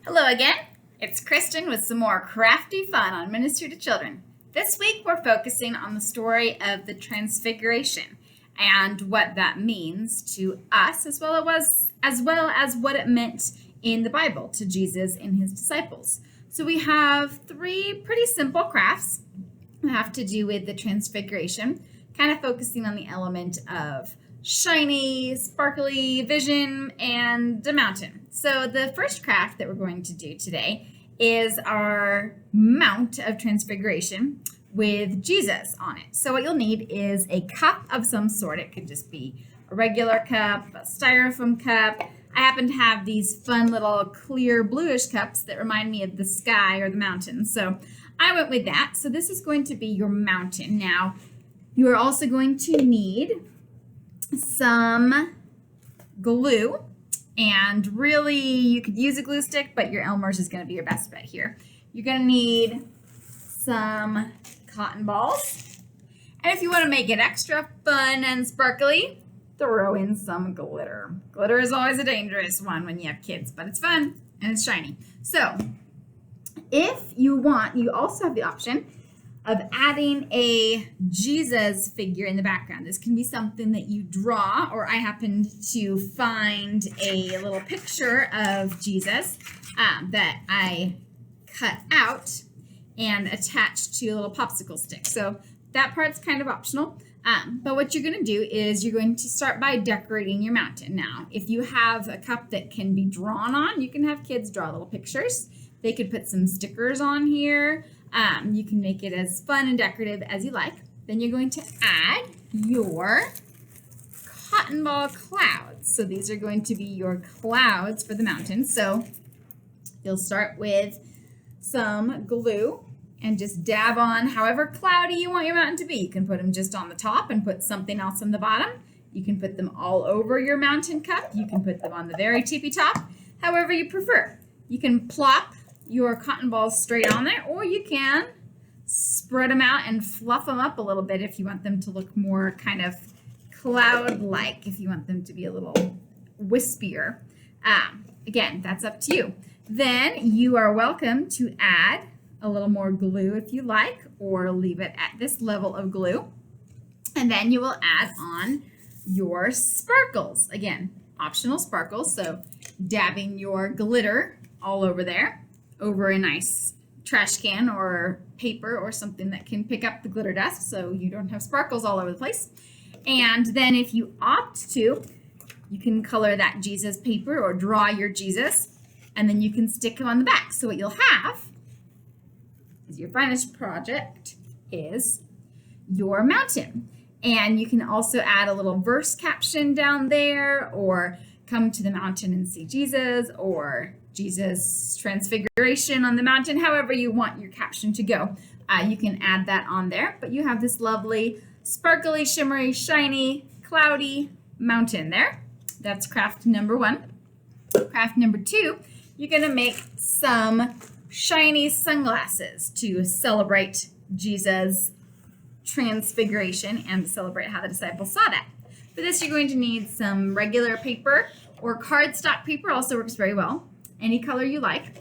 Hello again. It's Kristen with some more crafty fun on Ministry to Children. This week we're focusing on the story of the Transfiguration and what that means to us as well as what it meant in the Bible to Jesus and his disciples. So we have three pretty simple crafts that have to do with the Transfiguration, kind of focusing on the element of shiny, sparkly vision and the mountain. So the first craft that we're going to do today is our Mount of Transfiguration with Jesus on it. So what you'll need is a cup of some sort. It could just be a regular cup, a styrofoam cup. I happen to have these fun little clear bluish cups that remind me of the sky or the mountains. So I went with that. So this is going to be your mountain. Now, you are also going to need some glue, and really you could use a glue stick, but your Elmer's is going to be your best bet here. You're going to need some cotton balls, and if you want to make it extra fun and sparkly, throw in some glitter. Glitter is always a dangerous one when you have kids, but it's fun and it's shiny. So if you want, you also have the option of adding a Jesus figure in the background. This can be something that you draw, or I happened to find a little picture of Jesus that I cut out and attached to a little popsicle stick. So that part's kind of optional. But what you're going to do is you're going to start by decorating your mountain. Now, if you have a cup that can be drawn on, you can have kids draw little pictures. They could put some stickers on here. You can make it as fun and decorative as you like. Then you're going to add your cotton ball clouds. So these are going to be your clouds for the mountain. So you'll start with some glue and just dab on however cloudy you want your mountain to be. You can put them just on the top and put something else on the bottom. You can put them all over your mountain cup. You can put them on the very tippy top, however you prefer. You can plop your cotton balls straight on there, or you can spread them out and fluff them up a little bit if you want them to look more kind of cloud-like, if you want them to be a little wispier. Again, that's up to you. Then you are welcome to add a little more glue if you like, or leave it at this level of glue. And then you will add on your sparkles. Again, optional sparkles, so dabbing your glitter all over there, over a nice trash can or paper or something that can pick up the glitter dust so you don't have sparkles all over the place. And then if you opt to, you can color that Jesus paper or draw your Jesus, and then you can stick him on the back. So what you'll have is your finished project is your mountain. And you can also add a little verse caption down there, or come to the mountain and see Jesus, or Jesus Transfiguration on the mountain, however you want your caption to go. You can add that on there, but you have this lovely, sparkly, shimmery, shiny, cloudy mountain there. That's craft number one. Craft number two, you're going to make some shiny sunglasses to celebrate Jesus' Transfiguration and to celebrate how the disciples saw that. For this, you're going to need some regular paper, or cardstock paper also works very well. Any color you like.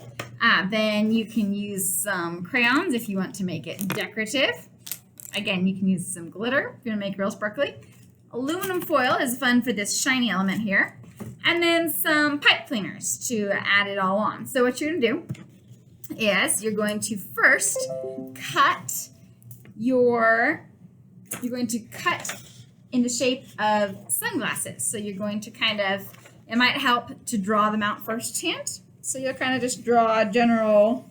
Then you can use some crayons if you want to make it decorative. Again, you can use some glitter if you're going to make it real sparkly. Aluminum foil is fun for this shiny element here. And then some pipe cleaners to add it all on. So what you're going to do is you're going to first cut in the shape of sunglasses. So you're going to it might help to draw them out firsthand. So you'll kind of just draw a general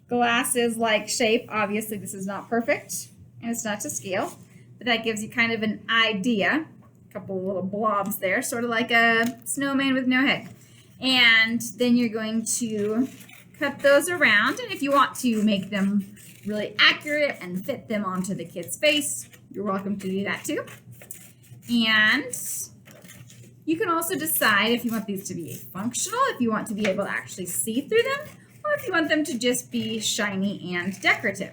glasses-like shape. Obviously, this is not perfect, and it's not to scale, but that gives you kind of an idea. A couple of little blobs there, sort of like a snowman with no head. And then you're going to cut those around, and if you want to make them really accurate and fit them onto the kid's face, you're welcome to do that too. And you can also decide if you want these to be functional, if you want to be able to actually see through them, or if you want them to just be shiny and decorative.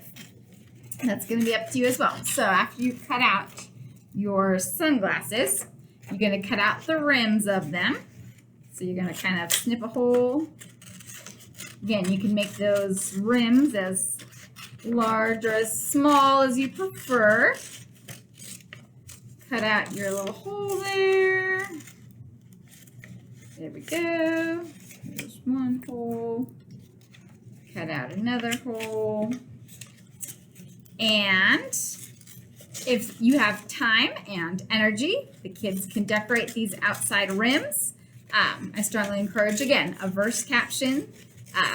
That's going to be up to you as well. So after you cut out your sunglasses, you're going to cut out the rims of them. So you're going to kind of snip a hole Again, you can make those rims as large or as small as you prefer. Cut out your little hole there. There we go. There's one hole. Cut out another hole. And if you have time and energy, the kids can decorate these outside rims. I strongly encourage, again, a verse caption,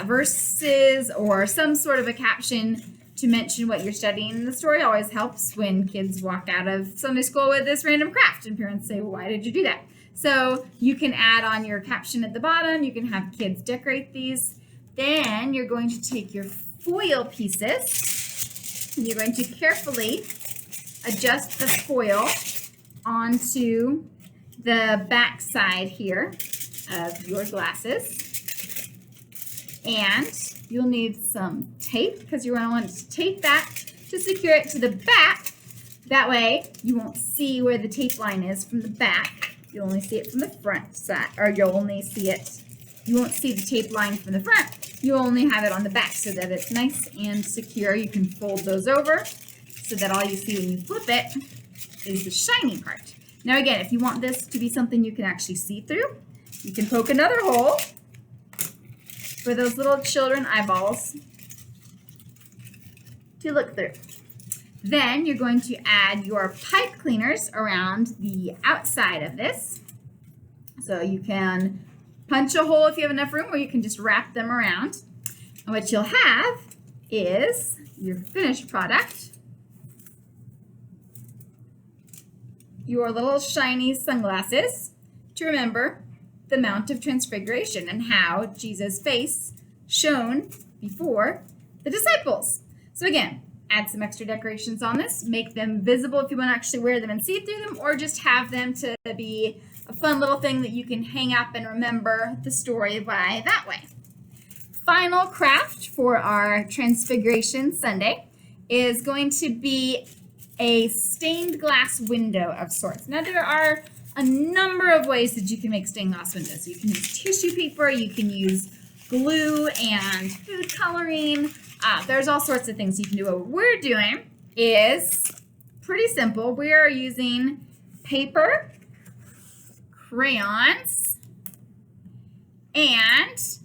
verses, or some sort of a caption to mention what you're studying. The story always helps when kids walk out of Sunday school with this random craft and parents say, well, why did you do that? So you can add on your caption at the bottom. You can have kids decorate these. Then you're going to take your foil pieces and you're going to carefully adjust the foil onto the back side here of your glasses. And you'll need some tape because you're going to want to tape that to secure it to the back. That way you won't see where the tape line is from the back. You'll only see it from the front side, or you won't see the tape line from the front. You only have it on the back so that it's nice and secure. You can fold those over so that all you see when you flip it is the shiny part. Now again, if you want this to be something you can actually see through, you can poke another hole for those little children eyeballs to look through. Then you're going to add your pipe cleaners around the outside of this. So you can punch a hole if you have enough room, or you can just wrap them around. And what you'll have is your finished product, your little shiny sunglasses to remember the Mount of Transfiguration and how Jesus' face shone before the disciples. So again, add some extra decorations on this, make them visible if you want to actually wear them and see through them, or just have them to be a fun little thing that you can hang up and remember the story by that way. Final craft for our Transfiguration Sunday is going to be a stained glass window of sorts. Now there are a number of ways that you can make stained glass windows. You can use tissue paper, you can use glue and food coloring. There's all sorts of things you can do. What we're doing is pretty simple. We are using paper, crayons, and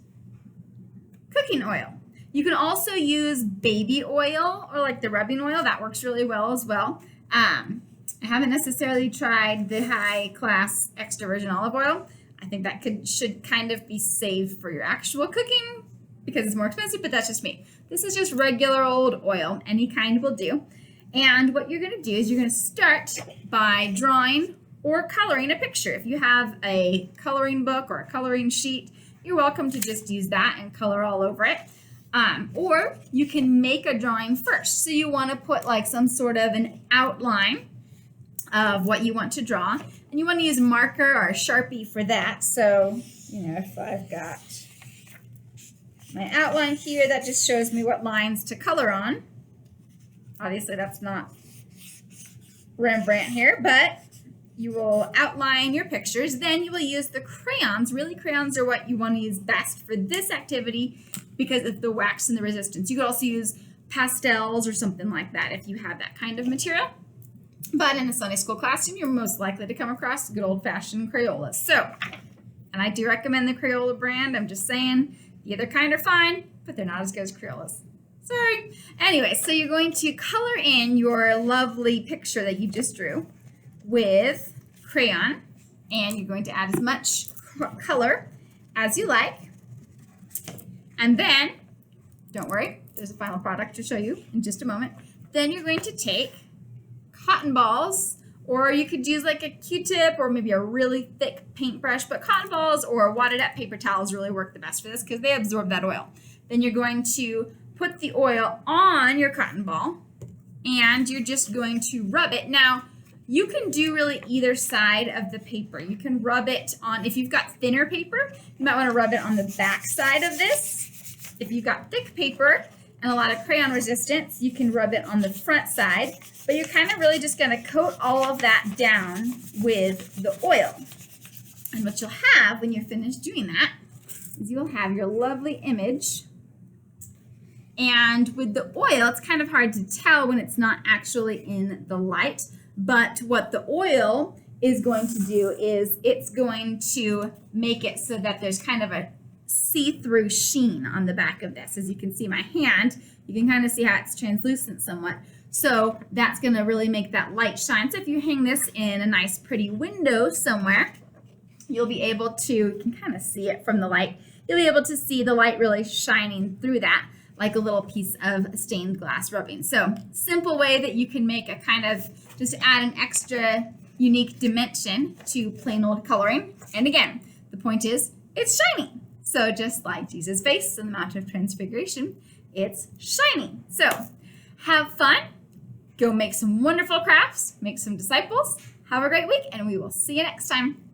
cooking oil. You can also use baby oil or like the rubbing oil. That works really well as well. I haven't necessarily tried the high class extra virgin olive oil. I think that should kind of be saved for your actual cooking because it's more expensive, but that's just me. This is just regular old oil. Any kind will do. And what you're going to do is you're going to start by drawing or coloring a picture. If you have a coloring book or a coloring sheet, you're welcome to just use that and color all over it. Or you can make a drawing first. So you want to put like some sort of an outline of what you want to draw. And you want to use a marker or a Sharpie for that. So, if I've got my outline here, that just shows me what lines to color on. Obviously, that's not Rembrandt here, but you will outline your pictures. Then you will use the crayons. Really, crayons are what you want to use best for this activity because of the wax and the resistance. You could also use pastels or something like that if you have that kind of material. But in a Sunday school classroom, you're most likely to come across good old-fashioned Crayolas. So, and I do recommend the Crayola brand. I'm just saying, the other kind are fine, but they're not as good as Crayolas. Sorry. Anyway, so you're going to color in your lovely picture that you just drew with crayon, and you're going to add as much color as you like. And then, don't worry, there's a final product to show you in just a moment. Then you're going to take cotton balls, or you could use like a Q-tip or maybe a really thick paintbrush, but cotton balls or wadded up paper towels really work the best for this because they absorb that oil. Then you're going to put the oil on your cotton ball and you're just going to rub it. Now, you can do really either side of the paper. You can rub it on, if you've got thinner paper, you might want to rub it on the back side of this. If you've got thick paper and a lot of crayon resistance, you can rub it on the front side, but you're kind of really just going to coat all of that down with the oil. And what you'll have when you're finished doing that is you'll have your lovely image. And with the oil, it's kind of hard to tell when it's not actually in the light. But what the oil is going to do is it's going to make it so that there's kind of a see-through sheen on the back of this. As you can see my hand, you can kind of see how it's translucent somewhat. So that's going to really make that light shine. So if you hang this in a nice pretty window somewhere, you'll be able to, you can kind of see it from the light, you'll be able to see the light really shining through that like a little piece of stained glass rubbing. So simple way that you can make a kind of, just add an extra unique dimension to plain old coloring. And again, the point is, it's shiny. So just like Jesus' face in the Mount of Transfiguration, it's shiny. So have fun, go make some wonderful crafts, make some disciples, have a great week, and we will see you next time.